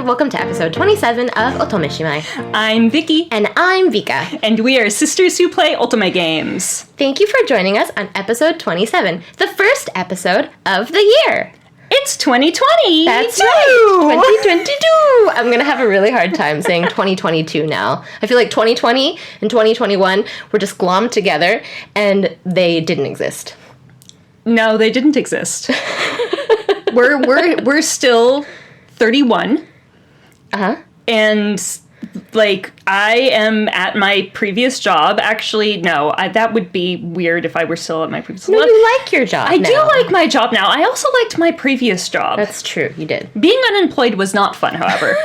everyone, welcome to episode 27 of Otome Shimai. I'm Vicky. And I'm Mika. And we are sisters who play Otome games. Thank you for joining us on episode 27, the first episode of the year. It's 2020! That's right! 2022! I'm going to have a really hard time saying 2022 now. I feel like 2020 and 2021 were just glommed together, and they didn't exist. No, they didn't exist. We're still 31. Uh-huh. And, like, I am at my previous job. Actually, no, that would be weird if I were still at my previous job. No, you like your job I now. do like my job now. I also liked my previous job. That's true, you did. Being unemployed was not fun, however.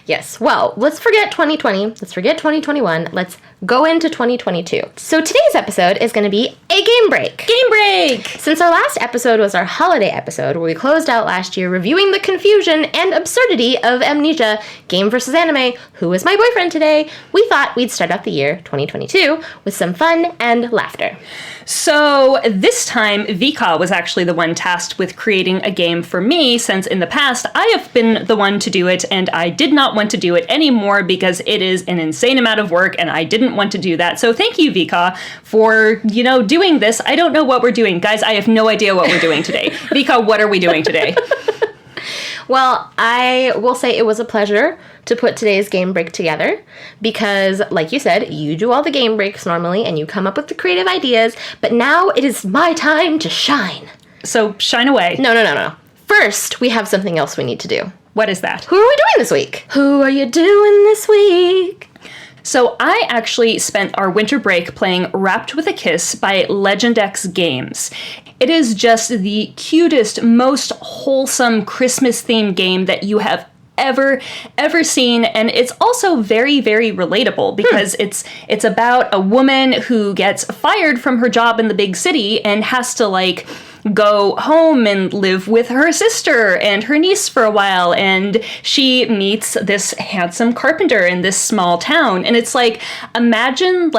Yes, well, let's forget 2020, let's forget 2021, let's go into 2022. So today's episode is going to be a game break. Game break! Since our last episode was our holiday episode, where we closed out last year reviewing the confusion and absurdity of Amnesia, game versus anime, who is my boyfriend today, we thought we'd start out the year 2022 with some fun and laughter. So this time, Vika was actually the one tasked with creating a game for me, since in the past, I have been the one to do it, and I did not want to do it anymore because it is an insane amount of work, and I didn't want to do that. So thank you, Vika, for, doing this. I don't know what we're doing. Guys, I have no idea what we're doing today. Vika, what are we doing today? Well, I will say it was a pleasure to put today's game break together because, like you said, you do all the game breaks normally and you come up with the creative ideas, but now it is my time to shine. So, shine away. No. First, we have something else we need to do. What is that? Who are we doing this week? Who are you doing this week? So I actually spent our winter break playing Wrapped with a Kiss by Legend X Games. It is just the cutest, most wholesome Christmas-themed game that you have ever seen, and it's also very, very relatable because it's about a woman who gets fired from her job in the big city and has to, go home and live with her sister and her niece for a while, and she meets this handsome carpenter in this small town, and it's imagine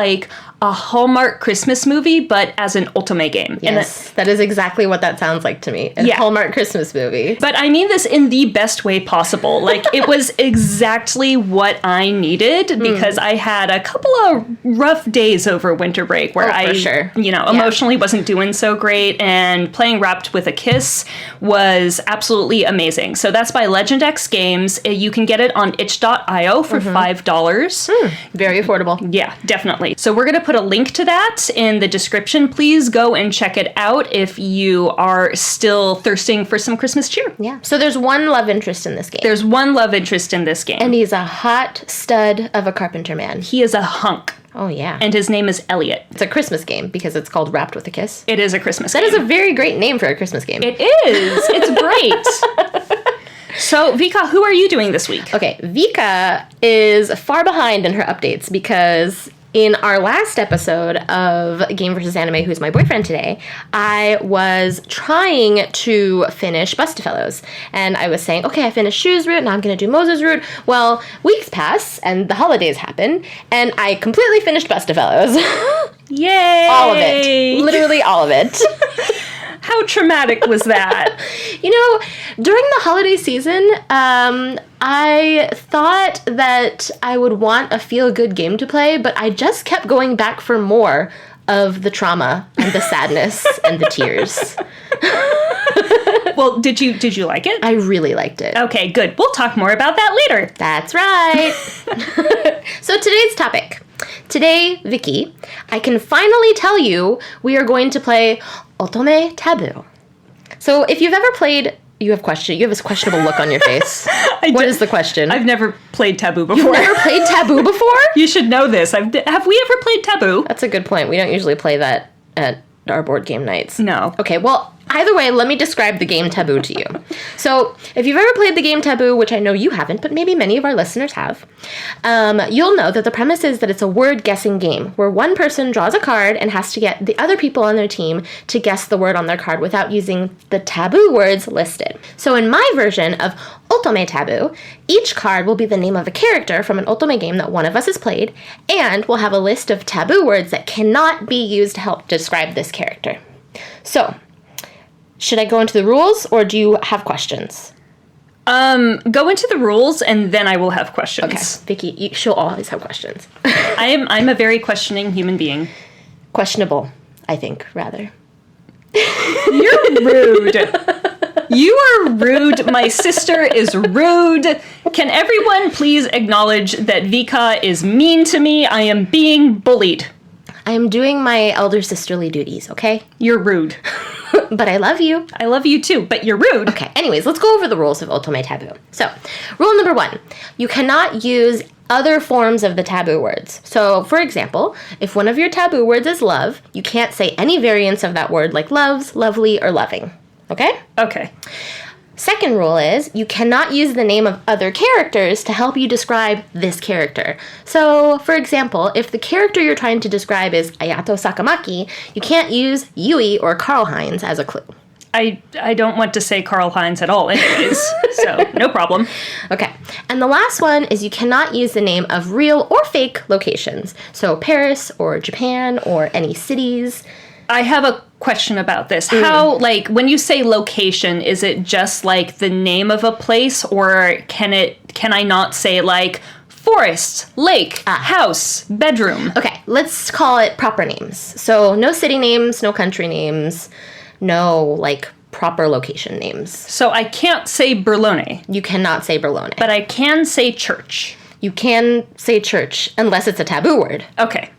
a Hallmark Christmas movie, but as an Otome game. Yes, that is exactly what that sounds like to me. A Hallmark Christmas movie. But I mean this in the best way possible. It was exactly what I needed because I had a couple of rough days over winter break where emotionally wasn't doing so great, and playing Wrapped with a Kiss was absolutely amazing. So that's by Legend X Games. You can get it on itch.io for $5. Very affordable. Yeah, definitely. So we're going to put a link to that in the description. Please go and check it out if you are still thirsting for some Christmas cheer. Yeah. So there's one love interest in this game. There's one love interest in this game. And he's a hot stud of a carpenter man. He is a hunk. Oh, yeah. And his name is Elliot. It's a Christmas game because it's called Wrapped with a Kiss. It is a Christmas game. That is a very great name for a Christmas game. It is. It's great. So, Vika, who are you doing this week? Okay, Vika is far behind in her updates because in our last episode of Game vs. Anime, who's my boyfriend today, I was trying to finish TAFELLOWS. And I was saying, okay, I finished Shu's route, now I'm going to do Mose's route. Well, weeks pass, and the holidays happen, and I completely finished TAFELLOWS. Yay! All of it. Literally all of it. How traumatic was that? During the holiday season, I thought that I would want a feel-good game to play, but I just kept going back for more of the trauma and the sadness and the tears. Well, did you like it? I really liked it. Okay, good. We'll talk more about that later. That's right. So today's topic. Today, Vicky, I can finally tell you we are going to play Otome Taboo. So if you've ever played... You have this questionable look on your face. What is the question? I've never played Taboo before. You've never played Taboo before? You should know this. Have we ever played Taboo? That's a good point. We don't usually play that at our board game nights. No. Okay, well, either way, let me describe the game Taboo to you. So, if you've ever played the game Taboo, which I know you haven't, but maybe many of our listeners have, you'll know that the premise is that it's a word-guessing game, where one person draws a card and has to get the other people on their team to guess the word on their card without using the taboo words listed. So in my version of Otome Taboo, each card will be the name of a character from an Otome game that one of us has played, and we'll have a list of taboo words that cannot be used to help describe this character. So, should I go into the rules, or do you have questions? Go into the rules, and then I will have questions. Okay, Vicky, she'll always have questions. I'm a very questioning human being. Questionable, I think, rather. You're rude. You are rude. My sister is rude. Can everyone please acknowledge that Vika is mean to me? I am being bullied. I am doing my elder sisterly duties, okay? You're rude. But I love you. I love you too, but you're rude. Okay, anyways, let's go over the rules of Otome Taboo. So, rule number 1, you cannot use other forms of the taboo words. So, for example, if one of your taboo words is love, you can't say any variants of that word like loves, lovely, or loving. Okay? Okay. Second rule is you cannot use the name of other characters to help you describe this character. So, for example, if the character you're trying to describe is Ayato Sakamaki, you can't use Yui or Karl-Heinz as a clue. I don't want to say Karl-Heinz at all anyways, so no problem. Okay. And the last one is you cannot use the name of real or fake locations. So Paris or Japan or any cities. I have a question about this. How, like, when you say location, is it just like the name of a place, or can I not say like forest, lake, house, bedroom? Okay, let's call it proper names. So no city names, no country names, no like proper location names. So I can't say Berlone. You cannot say Berlone. But I can say church. You can say church unless it's a taboo word. Okay.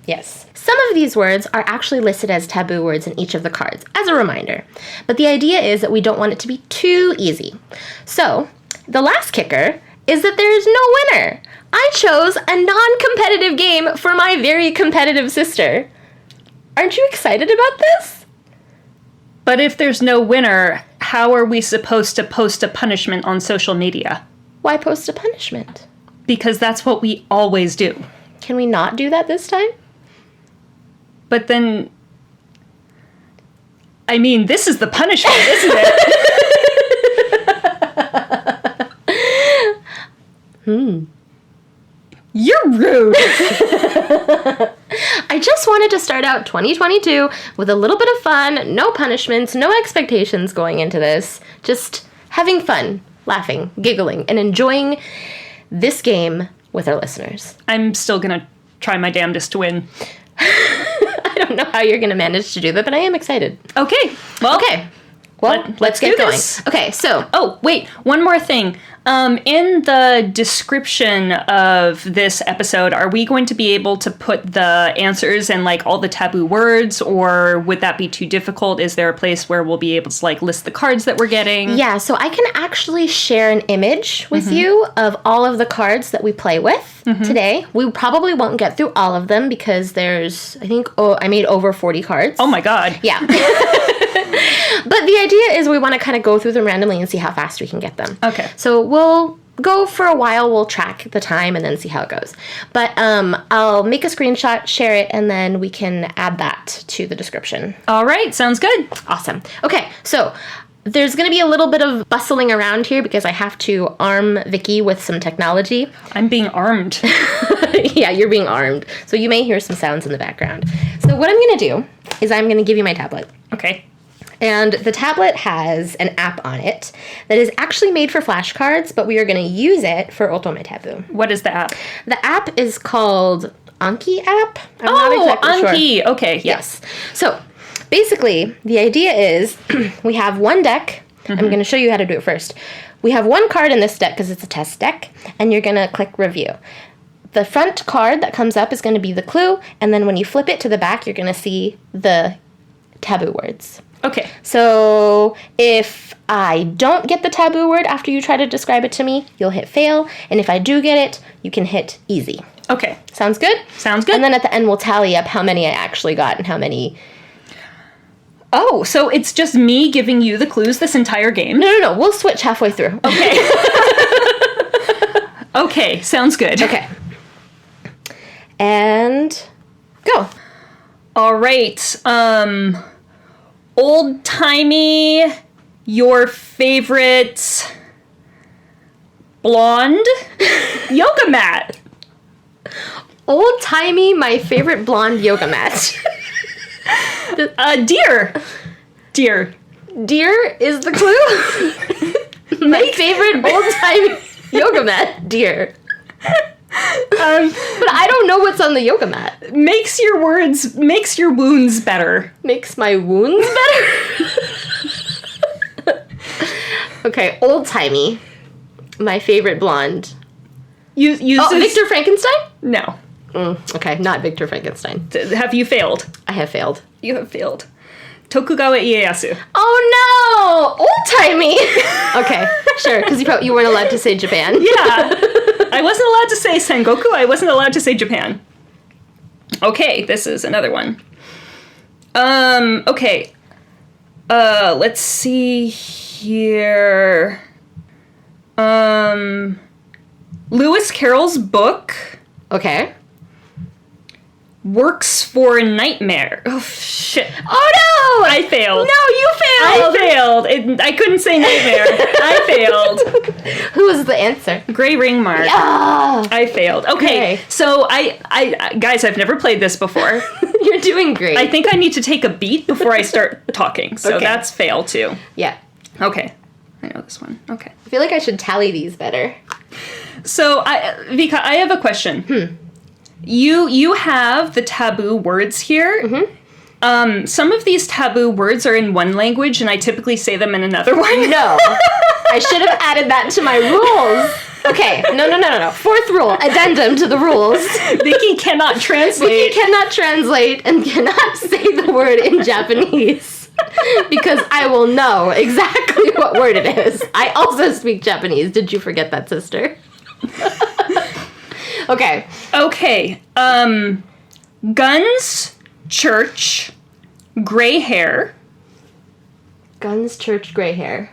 Yes. Some of these words are actually listed as taboo words in each of the cards, as a reminder. But the idea is that we don't want it to be too easy. So, the last kicker is that there's no winner. I chose a non-competitive game for my very competitive sister. Aren't you excited about this? But if there's no winner, how are we supposed to post a punishment on social media? Why post a punishment? Because that's what we always do. Can we not do that this time? But then, I mean, this is the punishment, isn't it? You're rude. I just wanted to start out 2022 with a little bit of fun, no punishments, no expectations going into this. Just having fun, laughing, giggling, and enjoying this game with our listeners. I'm still gonna try my damnedest to win. I don't know how you're going to manage to do that, but I am excited. Okay. Well, let's get going. This. Okay, so. Oh, wait, one more thing. In the description of this episode, are we going to be able to put the answers and like all the taboo words, or would that be too difficult? Is there a place where we'll be able to like list the cards that we're getting? Yeah, so I can actually share an image with you of all of the cards that we play with today. We probably won't get through all of them because there's, I think, I made over 40 cards. Oh my god. Yeah. But the idea is we want to kind of go through them randomly and see how fast we can get them. Okay. So we'll go for a while, we'll track the time and then see how it goes. But I'll make a screenshot, share it, and then we can add that to the description. All right, sounds good. Awesome. Okay, so there's going to be a little bit of bustling around here because I have to arm Vicky with some technology. I'm being armed. Yeah, you're being armed. So you may hear some sounds in the background. So what I'm going to do is I'm going to give you my tablet. Okay. And the tablet has an app on it that is actually made for flashcards, but we are going to use it for Otome Taboo. What is the app? The app is called Anki app. I'm not exactly Anki. Sure. Okay, yes. So basically, the idea is we have one deck. I'm going to show you how to do it first. We have one card in this deck because it's a test deck, and you're going to click review. The front card that comes up is going to be the clue, and then when you flip it to the back, you're going to see the taboo words. Okay. So if I don't get the taboo word after you try to describe it to me, you'll hit fail. And if I do get it, you can hit easy. Okay. Sounds good? Sounds good. And then at the end, we'll tally up how many I actually got and how many... Oh, so it's just me giving you the clues this entire game? No. We'll switch halfway through. Okay. Okay, sounds good. Okay. And go. All right. Old-timey, your favorite blonde yoga mat. Old-timey, my favorite blonde yoga mat. Deer. Deer. Deer is the clue? My favorite old-time yoga mat, dear. But I don't know what's on the yoga mat. Makes your wounds better. Makes my wounds better? Okay, old-timey. My favorite blonde. Victor Frankenstein? No. Okay, not Victor Frankenstein. Have you failed? I have failed. You have failed. Tokugawa Ieyasu. Oh no! Old-timey! Okay, sure, because you weren't allowed to say Japan. Yeah. I wasn't allowed to say Sengoku. I wasn't allowed to say Japan. Okay, this is another one. Okay. Let's see here. Lewis Carroll's book. Okay. Works for Nightmare. Oh, shit. Oh no! I failed. No, you failed! I failed. I couldn't say Nightmare. I failed. Who was the answer? Gray Ring Mark. Ah! I failed. Okay, so I guys, I've never played this before. You're doing great. I think I need to take a beat before I start talking. So Okay. that's fail too. Yeah. Okay. I know this one. Okay. I feel like I should tally these better. So, Vika, I have a question. You have the taboo words here. Mm-hmm. Some of these taboo words are in one language, and I typically say them in another one. No. I should have added that to my rules. Okay, no. Fourth rule, addendum to the rules. Vicky cannot translate. Vicky cannot translate and cannot say the word in Japanese. Because I will know exactly what word it is. I also speak Japanese. Did you forget that, sister? Okay. Okay. Guns, church, gray hair. Guns, church, gray hair.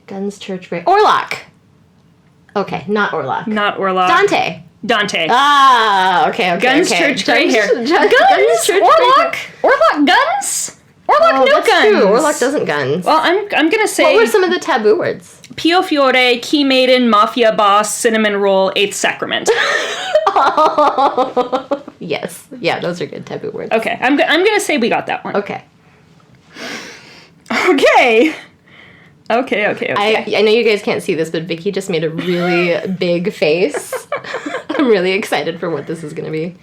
Guns, church, gray... Orlok! Okay, not Orlok. Not Orlok. Dante. Dante. Ah, okay. Guns, okay. church, gray hair. Guns, Orlok? church, gray hair. Orlok guns? Orlok no that's guns. true. Orlok doesn't guns. Well, I'm gonna say... What were some of the taboo words? Piofiore, Key Maiden, Mafia Boss, Cinnamon Roll, Eighth Sacrament. Oh, yes. Yeah, those are good taboo words. Okay, I'm gonna say we got that one. Okay. Okay. Okay. I know you guys can't see this, but Vicky just made a really big face. I'm really excited for what this is going to be.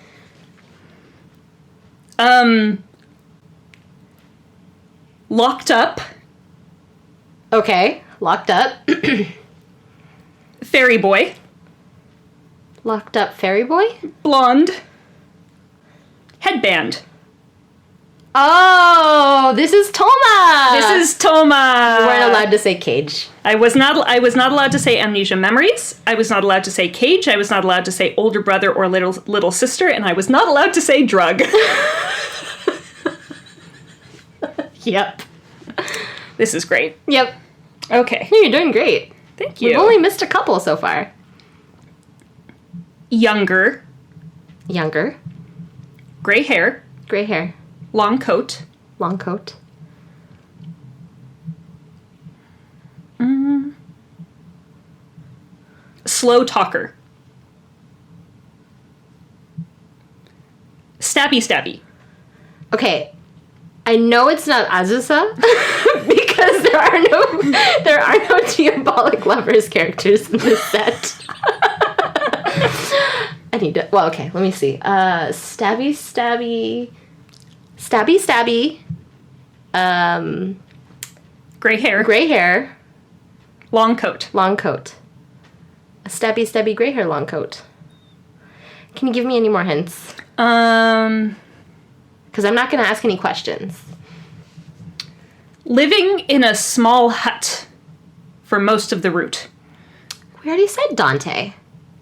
Locked up. Okay. Locked up. Fairy boy. Locked up fairy boy? Blonde. Headband. Oh, this is Toma. This is Toma. You weren't allowed to say cage. I was not allowed to say Amnesia Memories. I was not allowed to say cage. I was not allowed to say older brother or little sister, and I was not allowed to say drug. Yep. This is great. Yep. Okay. You're doing great. Thank you. We've only missed a couple so far. Younger. Younger. Gray hair. Gray hair. Long coat. Long coat. Slow talker. Stabby. Okay. I know it's not Azusa because there are no diabolic lovers characters in this set. I need to. Well, okay. Let me see. Stabby. Gray hair. Gray hair. Long coat. Long coat. A stabby gray hair long coat. Can you give me any more hints? Because I'm not going to ask any questions. Living in a small hut for most of the route. We already said Dante.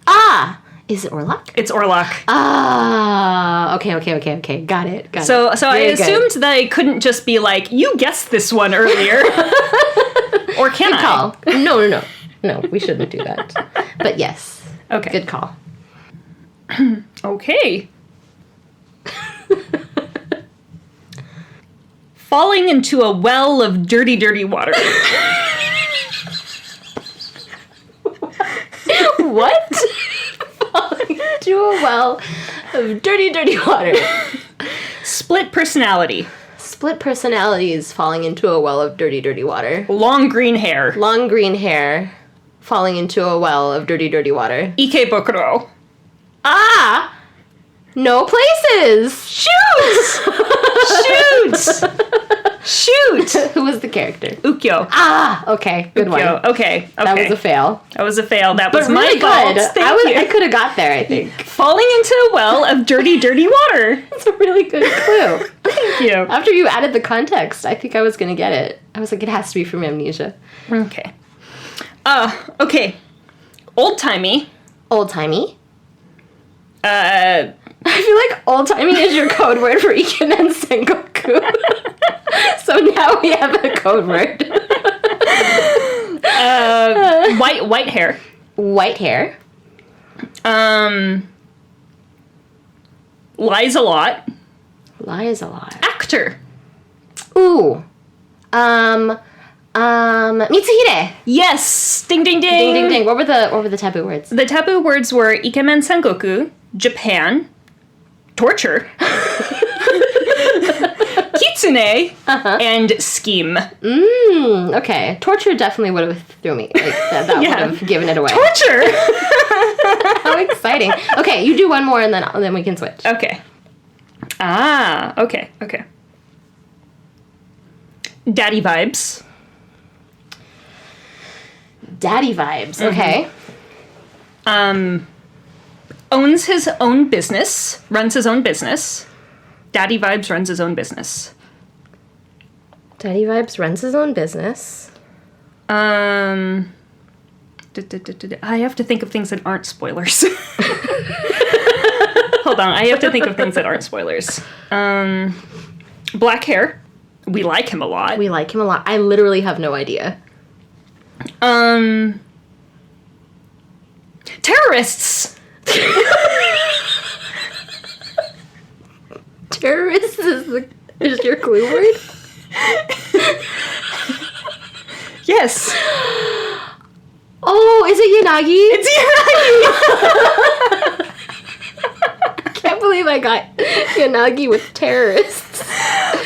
Ah! Is it Orlok? It's Orlok. Ah! Okay. Got it. So I Very assumed good. that I couldn't just be like, you guessed this one earlier. Or can Good I? call. No. No, we shouldn't do that. But yes. Okay. Good call. Okay. Falling into a well of dirty water. What? Falling into a well of dirty water. Split personality. split personalities falling into a well of dirty, dirty water. Long green hair. Long green hair falling into a well of dirty, dirty water. Ikebukuro. Ah! No places! Shoot! Shoot! Who was the character? Ukyo. Ah! Okay, good Ukyo. one. Okay. That was a fail. That was a fail. That But was really my fault. good. Thank you. I could have got there, I think. Falling into a well of dirty, dirty water. That's a really good clue. Thank you. After you added the context, I think I was going to get it. I was like, it has to be from Amnesia. Okay. Okay. Old-timey. Old-timey. Uh... I feel like old-timey is your code word for Ikemen Sengoku. So now we have a code word. White hair. White hair. Lies a lot. Lies a lot. Actor. Ooh. Mitsuhide. Yes. Ding, ding, ding. Ding, ding, ding. What were the taboo words? The taboo words were Ikemen Sengoku, Japan, torture, kitsune, and scheme. Okay. Torture definitely would have threw me. Like, that would have given it away. Torture! How exciting. Okay, you do one more and then we can switch. Okay. Okay. Daddy vibes. Daddy vibes. Okay. Owns his own business. Runs his own business. Daddy vibes runs his own business. Daddy vibes runs his own business. I have to think of things that aren't spoilers. Hold on, I have to think of things that aren't spoilers. Black hair. We like him a lot. We like him a lot. I literally have no idea. Terrorists. Terrorist is your clue word? Yes. Oh, is it Yanagi? It's Yanagi. I can't believe I got Yanagi with terrorists.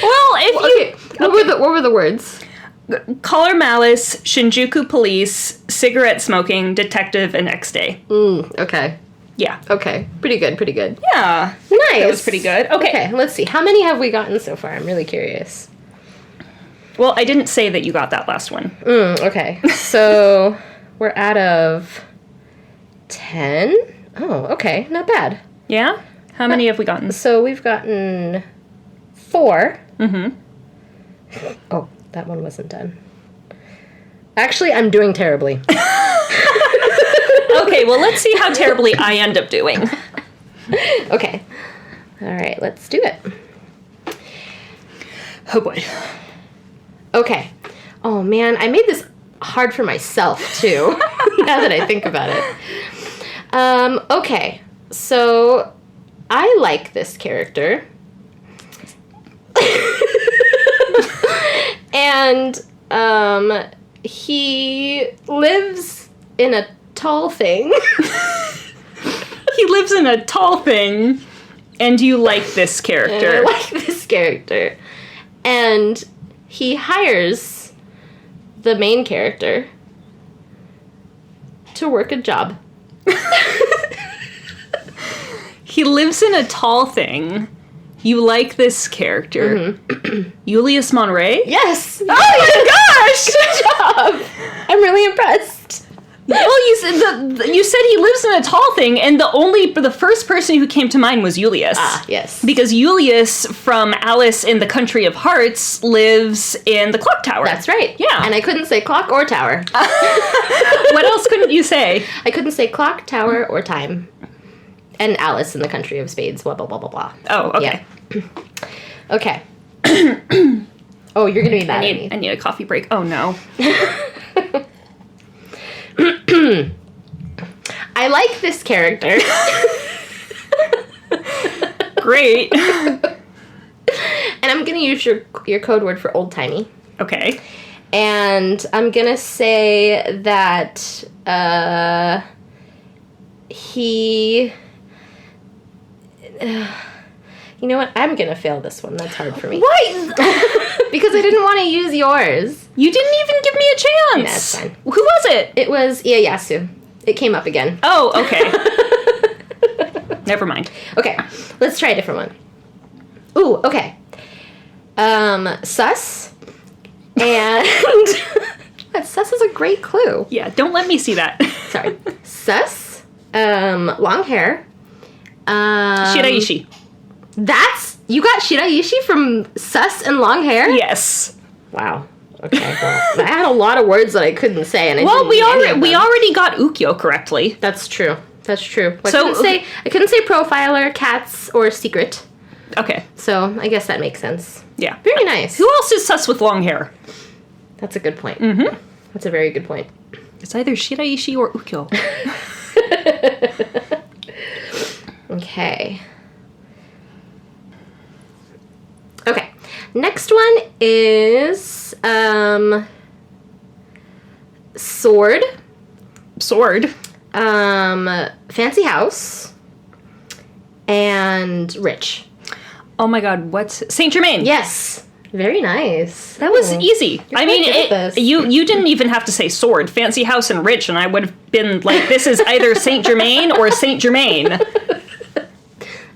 Well, What were the words? Caller Malice, Shinjuku Police, cigarette smoking, detective, and next day. Okay. Yeah. Okay. Pretty good. Yeah. Nice. That was pretty good. Okay. Let's see. How many have we gotten so far? I'm really curious. Well, I didn't say that you got that last one. Okay. So we're out of 10. Oh, okay. Not bad. Yeah? How many have we gotten? So we've gotten 4. Oh, that one wasn't done. Actually, I'm doing terribly. Okay, well, let's see how terribly I end up doing. Okay. All right, let's do it. Oh, boy. Okay. Oh, man, I made this hard for myself, too, now that I think about it. Okay, so I like this character. And he lives in a tall thing. He lives in a tall thing, and you like this character. And I like this character. And he hires the main character to work a job. He lives in a tall thing. You like this character. Julius Monray? Yes! Oh my gosh! Good job! I'm really impressed. Well, you said he lives in a tall thing, and the first person who came to mind was Julius. Ah, yes. Because Julius from Alice in the Country of Hearts lives in the clock tower. That's right. Yeah. And I couldn't say clock or tower. What else couldn't you say? I couldn't say clock, tower, or time. And Alice in the Country of Spades, blah, blah, blah, blah, blah. Oh, okay. Yeah. Okay. Oh, you're going to be mad at me. I need a coffee break. Oh, no. I like this character. Great. And I'm going to use your code word for old-timey. Okay. And I'm going to say that he You know what? I'm gonna fail this one. That's hard for me. Why? Because I didn't want to use yours. You didn't even give me a chance. That's fine. Who was it? It was Ieyasu. It came up again. Oh, okay. Never mind. Okay, let's try a different one. Ooh, okay. Sus. And... Sus is a great clue. Yeah, don't let me see that. Sorry. Sus. Long hair. Shiraishi. You got Shiraishi from Sus and long hair? Yes. Wow. Okay, well, I had a lot of words that I couldn't say, and we already got Ukyo correctly. That's true. That's true. I So- couldn't say profiler, cats, or secret. Okay. So I guess that makes sense. Yeah. Very nice. Who else is sus with long hair? That's a good point. Mm-hmm. That's a very good point. It's either Shiraishi or Ukyo. Okay. Okay. Next one is sword. Sword. Fancy house. And rich. Oh my god, what's... Saint Germain. Yes. Very nice. That was easy. I mean, quite good at this. you didn't even have to say sword, fancy house, and rich, and I would have been like, this is either Saint Germain or Saint Germain.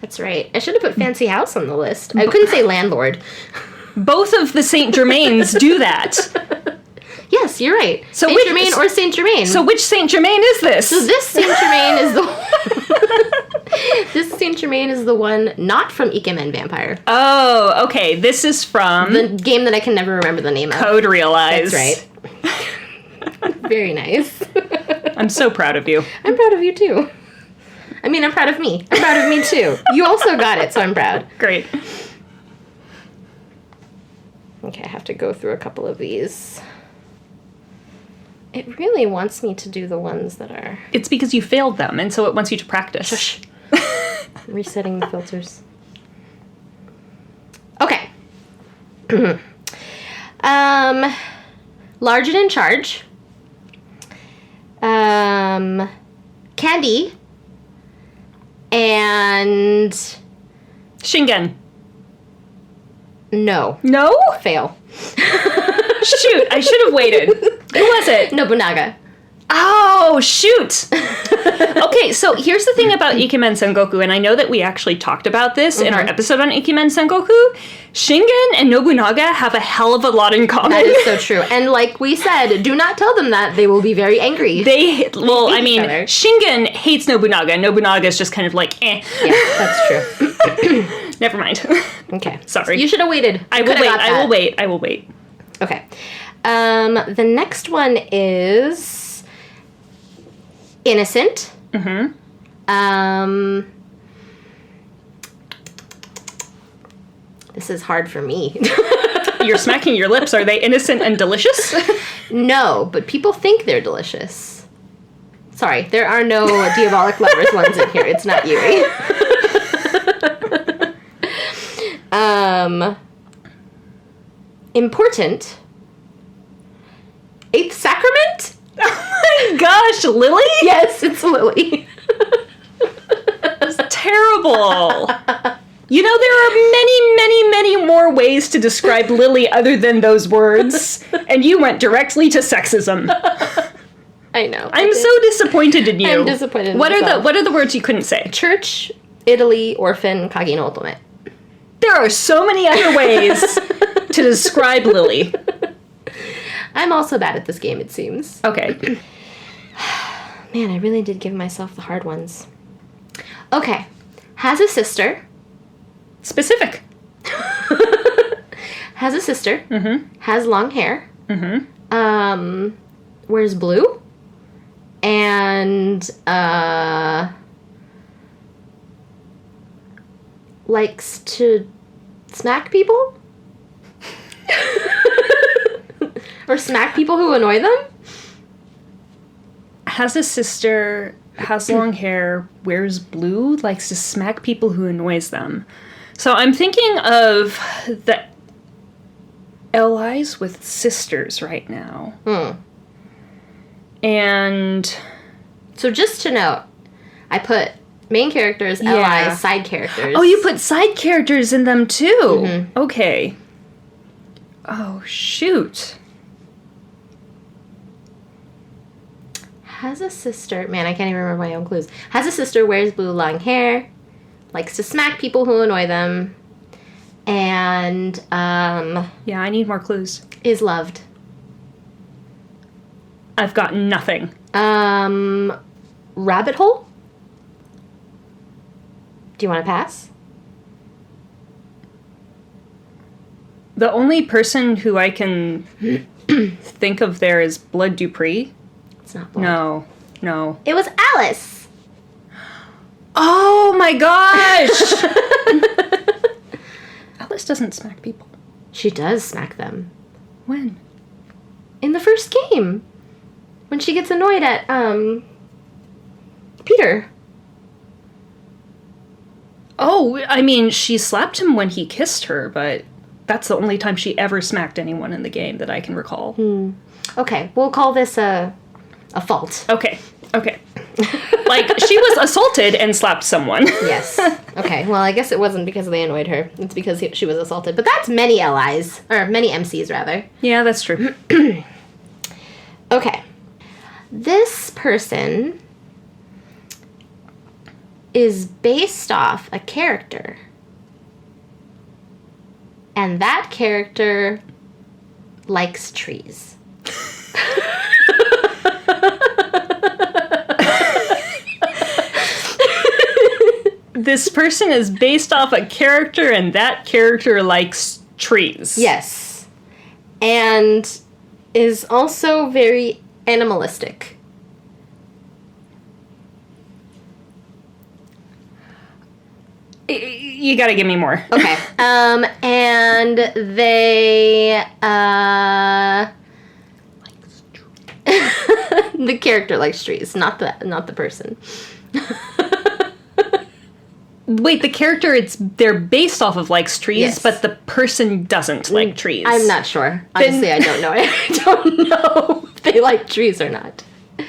That's right. I should have put fancy house on the list. I couldn't say landlord. Both of the Saint Germains do that. Yes, you're right. So Saint Germain or Saint Germain. So which Saint Germain is this? So this Saint Germain is the this Saint Germain is the one not from Ikemen Vampire. Oh, okay. This is from The game that I can never remember the name of. Code Realize. That's right. Very nice. I'm so proud of you. I'm proud of you too. I mean, I'm proud of me. I'm proud of me too. You also got it, so I'm proud. Great. Okay, I have to go through a couple of these. It really wants me to do the ones that are... It's because you failed them, and so it wants you to practice. Shush. Resetting the filters. Okay. Large and in charge. Candy. And... Shingen. No. No? Fail. Shoot, I should have waited. Who was it? Nobunaga. Oh, shoot. Okay, so here's the thing about Ikemen Sengoku, and I know that we actually talked about this in our episode on Ikemen Sengoku. Shingen and Nobunaga have a hell of a lot in common. That is so true. And like we said, do not tell them that. They will be very angry. They hate each other. Shingen hates Nobunaga. Nobunaga is just kind of like, eh. Yeah, that's true. Never mind. Okay. Sorry. You should have waited. I will wait. Okay. The next one is innocent. Mm-hmm. This is hard for me. You're smacking your lips. Are they innocent and delicious? No, but people think they're delicious. Sorry, there are no Diabolic Lovers ones in here. It's not Yuri. Important. Eighth Sacrament? Oh my gosh, Lily? Yes, it's Lily. That's terrible. You know, there are many, many, many more ways to describe Lily other than those words, and you went directly to sexism. I know. I'm so disappointed in you. I'm disappointed in What myself. are the words you couldn't say? Church, Italy, orphan, Kage no Otome. There are so many other ways to describe Lily. I'm also bad at this game, it seems. Okay. Man, I really did give myself the hard ones. Okay. Has a sister. Specific. Has a sister. Mm-hmm. Has long hair. Mm-hmm. Wears blue. And, likes to smack people? Or smack people who annoy them? Has a sister, has long hair, wears blue, likes to smack people who annoys them. So I'm thinking of the allies with sisters right now. And So just to note, I put Main characters, Yeah. allies, side characters. Oh, you put side characters in them too. Mm-hmm. Okay. Oh, shoot. Has a sister. Man, I can't even remember my own clues. Has a sister, wears blue long hair, likes to smack people who annoy them, and Yeah, I need more clues. is loved. I've got nothing. Rabbit hole? Do you want to pass? The only person who I can think of there is Blood Dupree. It's not Blood. No. It was Alice! Oh my gosh! Alice doesn't smack people. She does smack them. When? In the first game. When she gets annoyed at, Peter. Oh, I mean, she slapped him when he kissed her, but that's the only time she ever smacked anyone in the game that I can recall. Okay, we'll call this a fault. Okay. Like, she was assaulted and slapped someone. Yes. Okay, well, I guess it wasn't because they annoyed her. It's because she was assaulted. But that's many allies. Or many MCs, rather. Yeah, that's true. Okay. This person is based off a character. And that character likes trees. This person is based off a character, and that character likes trees. Yes. And is also very animalistic. You gotta give me more. Okay. And they, the character likes trees, not the person. Wait, the character they're based off of likes trees, Yes. but the person doesn't like trees. I'm not sure. Honestly, I don't know. I don't know if they like trees or not. Then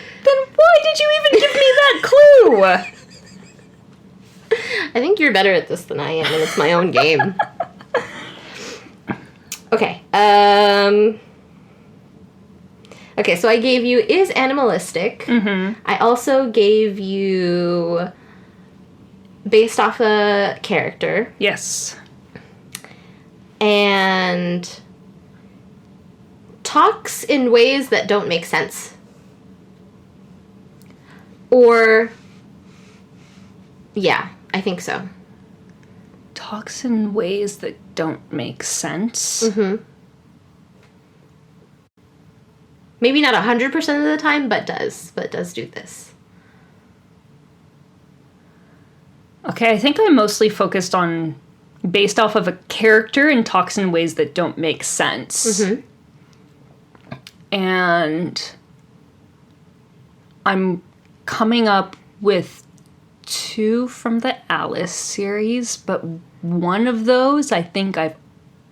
why did you even give me that clue? I think you're better at this than I am, and it's my own game. Okay. Okay, so I gave you is animalistic. Mm-hmm. I also gave you based off a character. Yes. And talks in ways that don't make sense. Or, yeah, I think so. Talks in ways that don't make sense. Mm-hmm. Maybe not 100% of the time, but does do this. Okay, I think I'm mostly focused on based off of a character and talks in ways that don't make sense. Mm-hmm. And I'm coming up with 2 from the Alice series, but one of those I think I've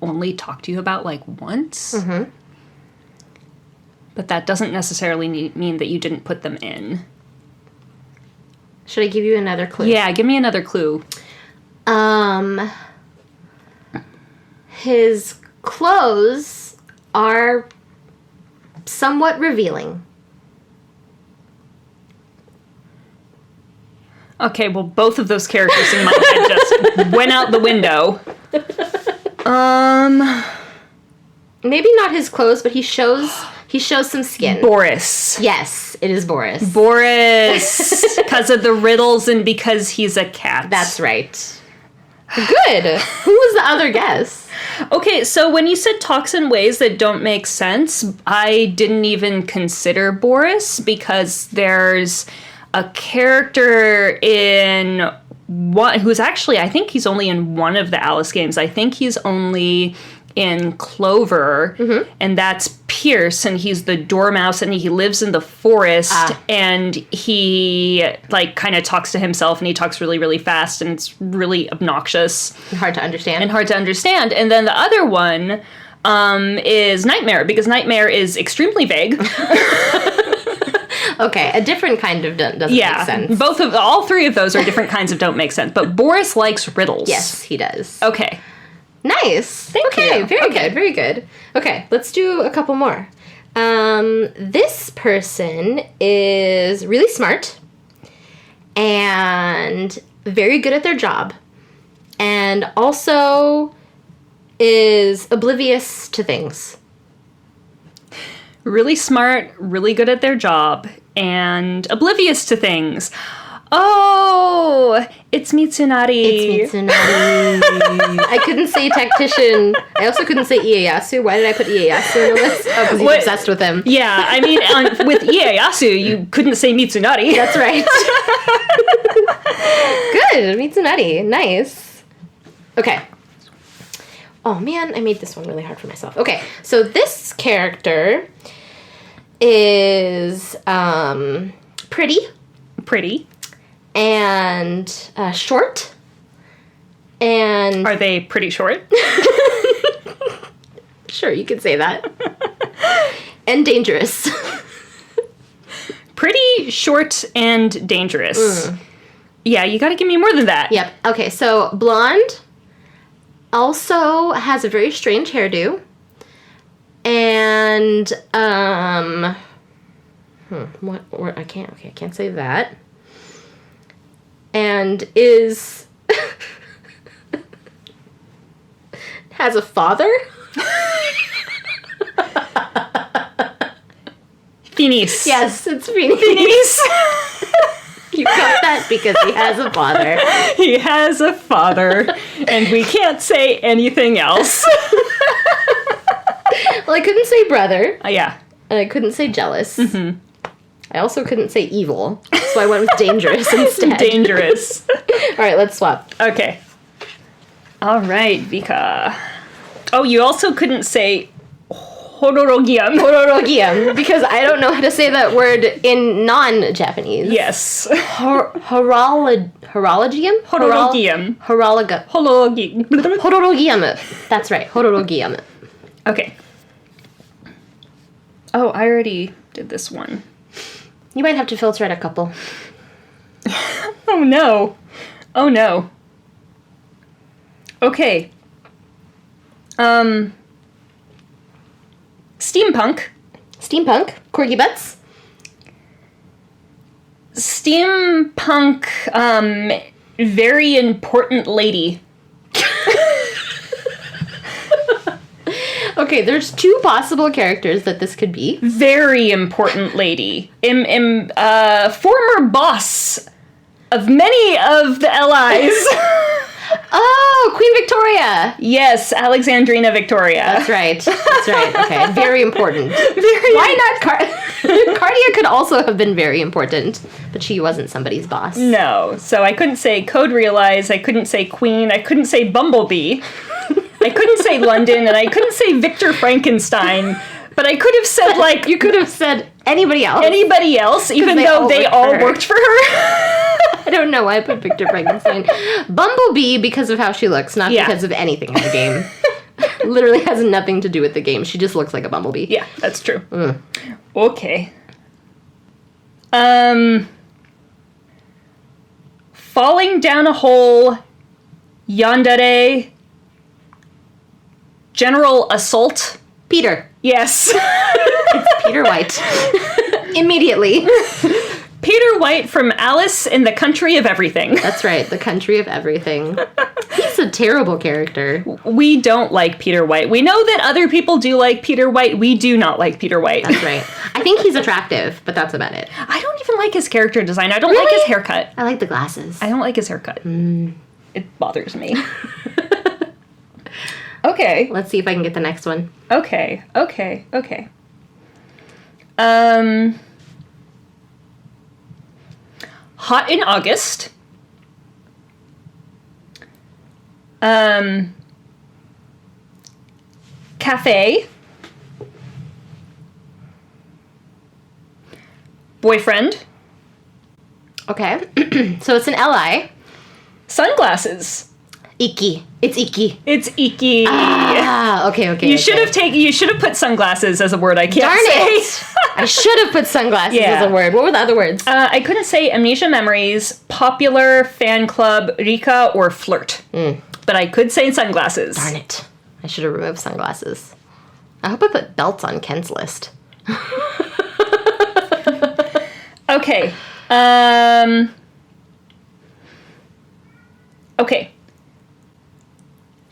only talked to you about like once. Mm-hmm. But that doesn't necessarily mean that you didn't put them in. Should I give you another clue? Yeah, give me another clue. His clothes are somewhat revealing. Okay, well, both of those characters in my head just went out the window. Maybe not his clothes, but he shows some skin. Boris. Yes, it is Boris. Boris, because of the riddles and because he's a cat. That's right. Good. Who was the other guess? Okay, so when you said talks in ways that don't make sense, I didn't even consider Boris because there's a character in one who's actually, I think he's only in one of the Alice games. I think he's only in Clover, and that's Pierce, and he's the dormouse, and he lives in the forest, and he, like, kind of talks to himself, and he talks really, really fast, and it's really obnoxious. Hard to understand. And then the other one is Nightmare, because Nightmare is extremely vague. Okay, a different kind of doesn't make sense. All three of those are different kinds of don't make sense. But Boris likes riddles. Yes, he does. Okay. Nice. Thank you. Very good. Very good. Okay, let's do a couple more. This person is really smart and very good at their job, and also is oblivious to things. Really smart, really good at their job, and oblivious to things. Oh, it's Mitsunari. It's Mitsunari. I couldn't say tactician. I also couldn't say Ieyasu. Why did I put Ieyasu in the list? Oh, because he's obsessed with him. Yeah, I mean, with Ieyasu, you couldn't say Mitsunari. That's right. Good, Mitsunari. Nice. Okay. Oh man, I made this one really hard for myself. Okay, so this character is pretty. Pretty. And short. And are they pretty short? Sure, you could say that. And dangerous. Pretty, short, and dangerous. Yeah, you gotta give me more than that. Yep. Okay, so blonde. Also has a very strange hairdo. And I can't say that. And is has a father. Finis. Yes, it's Finis. You got that because he has a father. He has a father, and we can't say anything else. Well, I couldn't say brother. Yeah. And I couldn't say jealous. Mm-hmm. I also couldn't say evil, so I went with dangerous instead. Dangerous. All right, let's swap. Okay. All right, Mika. Oh, you also couldn't say hororogium. Hororogium, because I don't know how to say that word in non-Japanese. Yes. Horologium? Horologium. Horologium. That's right, horologium. Okay. Oh, I already did this one. You might have to filter out a couple. Oh no. Oh no. Okay. Steampunk. Steampunk. Corgi butts. Steampunk, very important lady. Okay, there's two possible characters that this could be. Very important lady. Former boss of many of the LIs. Oh, Queen Victoria. Yes, Alexandrina Victoria. That's right. That's right. Okay, very important. Why not Cardia could also have been very important, but she wasn't somebody's boss. No, so I couldn't say Code Realize, I couldn't say Queen, I couldn't say Bumblebee. I couldn't say London, and I couldn't say Victor Frankenstein, but I could have said, like... You could have said anybody else. Anybody else, even though they all worked for her. I don't know why I put Victor Frankenstein. Bumblebee because of how she looks, not because of anything in the game. Literally has nothing to do with the game. She just looks like a bumblebee. Yeah, that's true. Okay. Falling down a hole, yandere, general assault. Peter. Yes. It's Peter White. Immediately. Peter White from Alice in the Country of Everything. That's right, the Country of Everything. He's a terrible character. We don't like Peter White. We know that other people do like Peter White. We do not like Peter White. That's right. I think he's attractive, but that's about it. I don't even like his character design. I don't like his haircut. I like the glasses. I don't like his haircut. It bothers me. Okay. Let's see if I can get the next one. Okay. Hot in August. Cafe. Boyfriend. Okay. So it's an LI. Sunglasses. Iki. It's Iki. It's Iki. Ah, okay. You should have put sunglasses as a word I can't Darn say. it! I should have put sunglasses Yeah. as a word. What were the other words? I couldn't say Amnesia Memories, Popular, Fan Club, Rika, or Flirt. But I could say sunglasses. Darn it. I should have removed sunglasses. I hope I put belts on Ken's list. Okay. Okay.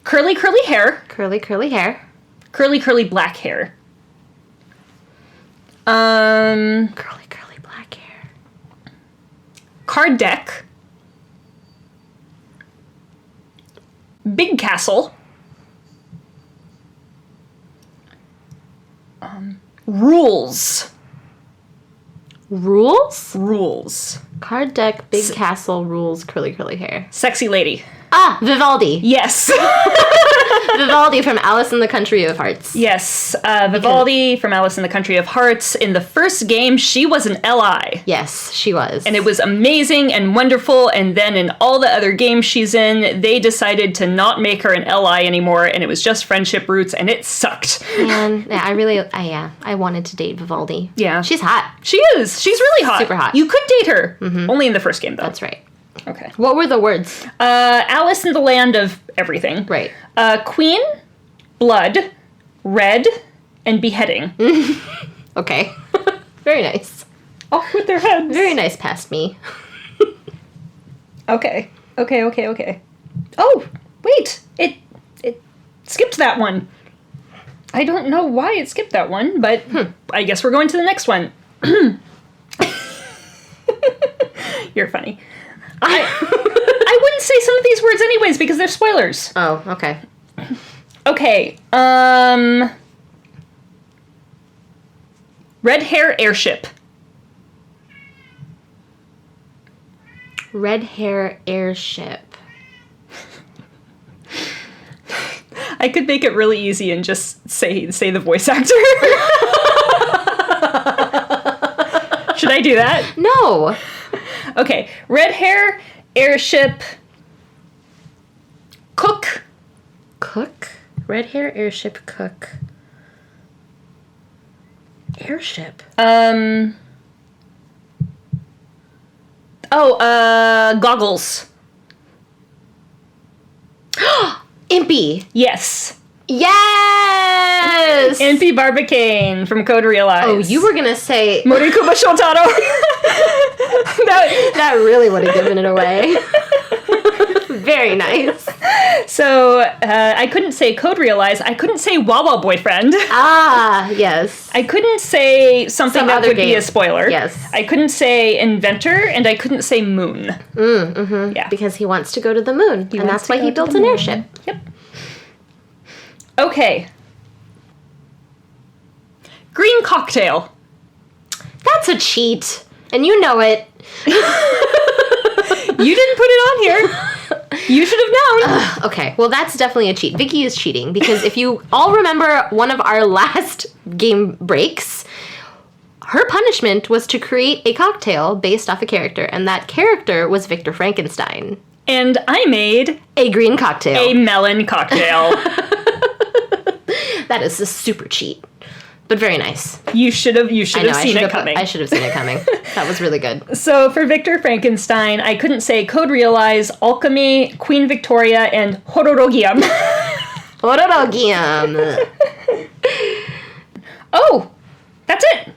Curly hair. Curly hair. Curly black hair. Curly black hair. Card deck. Big castle. Rules. Rules? Card deck, big castle, rules, curly hair. Sexy lady. Ah, Vivaldi. Yes. Vivaldi from Alice in the Country of Hearts. Yes. Vivaldi from Alice in the Country of Hearts. In the first game, she was an Li. Yes, she was. And it was amazing and wonderful, and then in all the other games she's in, they decided to not make her an Li anymore, and it was just friendship roots, and it sucked. Man, yeah, I wanted to date Vivaldi. Yeah. She's hot. She is. She's really hot. Super hot. You could date her. Only in the first game, though. That's right. Okay. What were the words? Alice in the Land of Everything. Right. Queen, blood, red, and beheading. Okay. Very nice. Off with their heads. Very nice past me. Okay. Oh, wait. It skipped that one. I don't know why it skipped that one, but I guess we're going to the next one. You're funny. I wouldn't say some of these words anyways because they're spoilers. Oh, okay. Okay. Red hair airship. Red hair airship. I could make it really easy and just say the voice actor. Should I do that? No. Okay. Red hair airship cook. Cook? Red hair airship cook. Airship. Goggles. Impy. Yes. Yes! Impy Barbicane from Code Realize. Oh, you were gonna say... Morikuba Shotaro. That really would have given it away. Very nice. So, I couldn't say Code Realize. I couldn't say Wawa Boyfriend. Ah, yes. I couldn't say something Some that other would be game. a spoiler. Yes. I couldn't say Inventor, and I couldn't say Moon. Yeah. Because he wants to go to the moon, and that's why he built an airship. Yep. Okay. Green cocktail. That's a cheat, and you know it. You didn't put it on here. You should have known. Okay, well, that's definitely a cheat. Vicky is cheating, because if you all remember one of our last game breaks, her punishment was to create a cocktail based off a character, and that character was Victor Frankenstein. And I made A green cocktail. a melon cocktail. That is a super cheat, but very nice. You should have seen it coming. I should have seen it coming. That was really good. So for Victor Frankenstein, I couldn't say Code Realize, Alchemy, Queen Victoria, and Hororogium. Hororogium. Oh, that's it.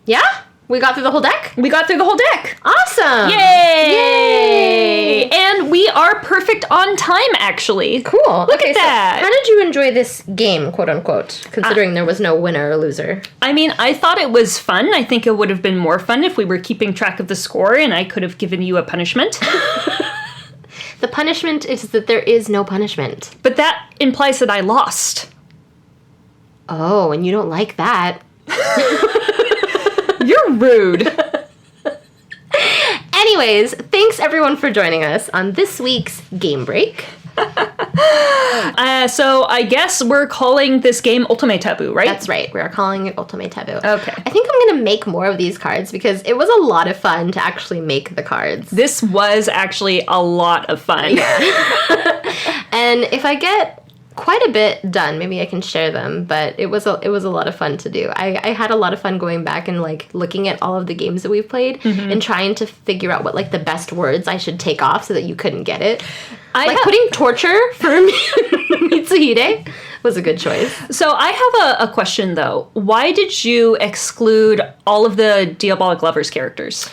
Yeah? We got through the whole deck? We got through the whole deck. Awesome. Yay! And we are perfect on time, actually. Cool. Look at that. How did you enjoy this game, quote unquote, considering there was no winner or loser? I mean, I thought it was fun. I think it would have been more fun if we were keeping track of the score and I could have given you a punishment. The punishment is that there is no punishment. But that implies that I lost. Oh, and you don't like that. You're rude. Anyways, thanks everyone for joining us on this week's Game Break. So I guess we're calling this game Otome Taboo, right? That's right. We're calling it Otome Taboo. Okay. I think I'm going to make more of these cards because it was a lot of fun to actually make the cards. This was actually a lot of fun. And if I get quite a bit done, maybe I can share them, but it was a lot of fun to do. I had a lot of fun going back and like looking at all of the games that we've played and trying to figure out what like the best words I should take off so that you couldn't get it. Putting torture for Mitsuhide was a good choice. So I have a question though. Why did you exclude all of the Diabolic Lovers characters?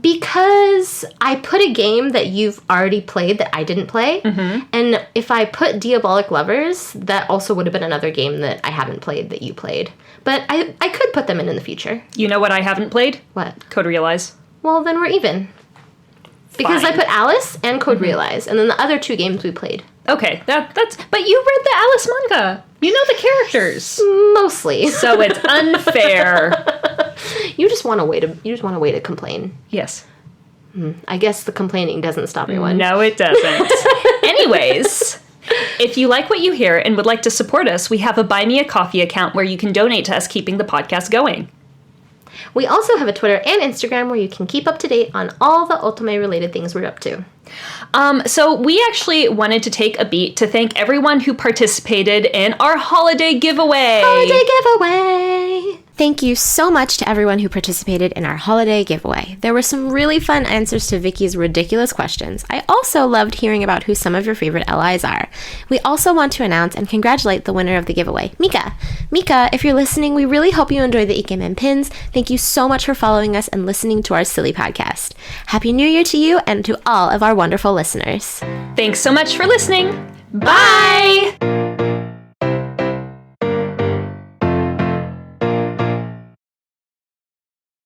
Because I put a game that you've already played that I didn't play. And if I put Diabolic Lovers, that also would have been another game that I haven't played that you played. But I could put them in the future. You know what I haven't played? What? Code Realize. Well, then we're even. Because Fine. I put Alice and Code Realize, and then the other two games we played. Okay, that's. But you read the Alice manga. You know the characters. Mostly. So it's unfair. You just want a way to complain. Yes. I guess the complaining doesn't stop anyone. No, it doesn't. Anyways, if you like what you hear and would like to support us, we have a Buy Me a Coffee account where you can donate to us keeping the podcast going. We also have a Twitter and Instagram where you can keep up to date on all the Otome related things we're up to. So we actually wanted to take a beat to thank everyone who participated in our holiday giveaway. Thank you so much to everyone who participated in our holiday giveaway. There were some really fun answers to Vicky's ridiculous questions. I also loved hearing about who some of your favorite LIs are. We also want to announce and congratulate the winner of the giveaway, Mika. Mika, if you're listening, we really hope you enjoy the Ikemen pins. Thank you so much for following us and listening to our silly podcast. Happy New Year to you and to all of our wonderful listeners. Thanks so much for listening. Bye!